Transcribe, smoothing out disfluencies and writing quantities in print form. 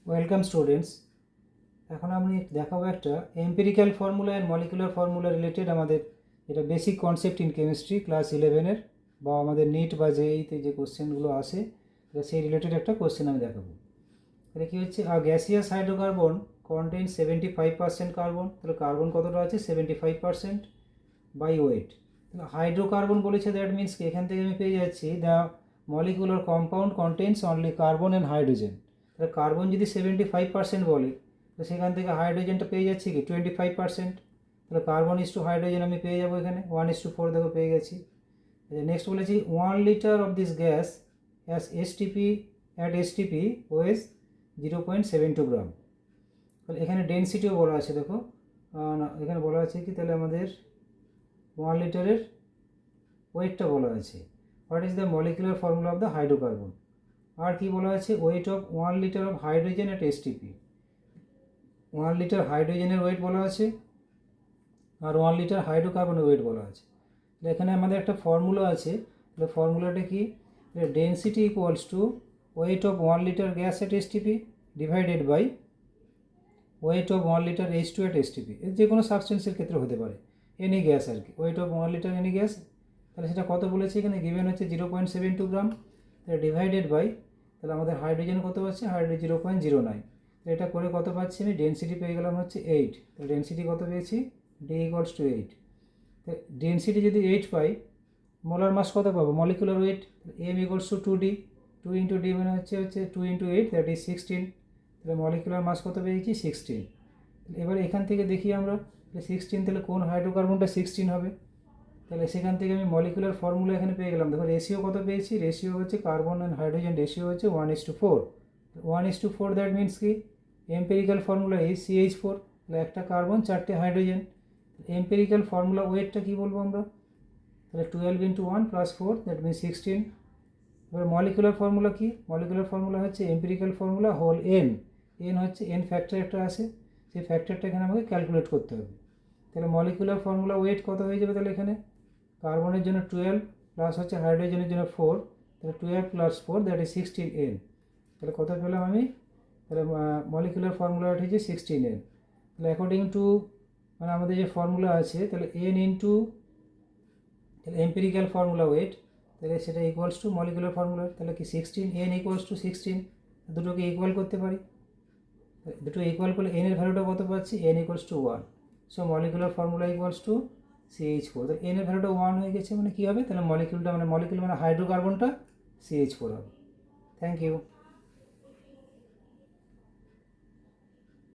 Welcome students. এখন আমি দেখাবো একটা empirical formula and molecular formula related আমাদের এটা basic concept in chemistry class 11-এর বা আমাদের নিট বা জেইতে যে কোশ্চেনগুলো আসে সেই রিলেটেড একটা কোশ্চেন আমি দেখাবো। এটা কী হচ্ছে, গ্যাসিয়াস হাইড্রোকার্বন কন্টেইন 75% কার্বন। তাহলে কার্বন কতটা আছে? 75% বাই ওয়েট। তাহলে হাইড্রোকার্বন বলেছে, দ্যাট মিনস কি এখান থেকে আমি পেয়ে যাচ্ছি the molecular compound contains only carbon and hydrogen. তাহলে কার্বন যদি 75% বলে তো সেখান থেকে হাইড্রোজেনটা পেয়ে যাচ্ছি কি 25%। তাহলে কার্বন ইস টু হাইড্রোজেন আমি পেয়ে যাবো এখানে 1:4 দেখো পেয়ে গেছি। নেক্সট বলেছি 1 litre of this gas as STP at STP weighs 0.72 gram. তাহলে এখানে ডেনসিটিও বলা আছে, দেখো না এখানে বলা আছে কি, তাহলে আমাদের 1 লিটারের ওয়েটটা বলা আছে। What is the molecular formula of the hydrocarbon. আর কি বলা আছে, weight of 1 litre of hydrogen at STP. 1 litre হাইড্রোজেনের ওয়েট বলা আছে আর 1 লিটার হাইড্রোকার্বনের ওয়েট বলা আছে। তাহলে এখানে আমাদের একটা ফর্মুলা আছে। তাহলে ফর্মুলাটা কি, density equals to weight of 1 litre gas at STP divided by weight of 1 litre H2 at STP. যে কোনো সাবস্টেন্সের ক্ষেত্রে হতে পারে, এনি গ্যাস আর কি। Wait of 1 litre any gas, তাহলে সেটা কত বলেছে এখানে গিভেন হচ্ছে 0.72 গ্রাম। তাহলে ডিভাইডেড বাই, তাহলে আমাদের হাইড্রোজেন কত পাচ্ছি, হাইড্রোজেন 0.09। তো এটা করে কত পাচ্ছি আমি, ডেনসিটি পেয়ে গেলাম হচ্ছে 8। তাহলে ডেনসিটি কত পেয়েছি, ডি ইকুয়ালস টু 8। তো ডেনসিটি যদি 8 পাই, মোলার মাস কত পাবো, molecular weight M equals to 2D। 2 into D মানে হচ্ছে 2 ইন্টু 8, দ্যাট ইজ 16। তাহলে মলিকুলার মাস কত পেয়েছি, 16। এবার এখান থেকে দেখি আমরা 16, তাহলে কোন হাইড্রোকার্বনটা 16 হবে। তাহলে সেখান থেকে আমি মলিকুলার ফর্মুলা এখানে পেয়ে গেলাম। দেখো রেশিও কত পেয়েছি, রেশিও হচ্ছে কার্বন অ্যান্ড হাইড্রোজেন রেশিও হচ্ছে 1:4। 1:4 দ্যাট মিনস কি, এম্পেরিক্যাল ফর্মুলা এই CH4। তাহলে একটা কার্বন 4টে হাইড্রোজেন। এম্পেরিক্যাল ফর্মুলা ওয়েটটা কী বলবো আমরা, তাহলে 12 ইন্টু 1 প্লাস 4 দ্যাট মিনস 16। এবার মলিকুলার ফর্মুলা কি, মলিকুলার ফর্মুলা হচ্ছে এম্পেরিক্যাল ফর্মুলা হোল এন হচ্ছে এন ফ্যাক্টর একটা আছে, সেই ফ্যাক্টরটা এখানে আমাকে ক্যালকুলেট করতে হবে। তাহলে মলিকুলার ফর্মুলা ওয়েট কত হয়ে যাবে, তাহলে এখানে কার্বনের জন্য 12 প্লাস হচ্ছে হাইড্রোজেনের জন্য 4, তাহলে 12 প্লাস 4 দ্যাট ইজ 16N। তাহলে কত পেলাম আমি, তাহলে মলিকুলার ফর্মুলাটা হচ্ছে 16N। তাহলে অ্যাকর্ডিং টু মানে আমাদের যে ফর্মুলা আছে, তাহলে N ইন্টু তাহলে এম্পেরিক্যাল ফর্মুলা ওয়েট, তাহলে সেটা ইকুয়ালস টু মলিকুলার ফর্মুলা, তাহলে কি 16N ইকুয়ালস টু 16। দুটোকে ইকুয়াল করতে পারি, দুটো ইকুয়াল করলে এন এর ভ্যালুটা কত পাচ্ছি, N equals to 1। So molecular formula equals to CH4। তাহলে এন এর ভ্যালুটা 1 হয়ে গেছে, মানে কী হবে, তাহলে মলিকুল মানে হাইড্রোকার্বনটা CH4 হবে। Thank you.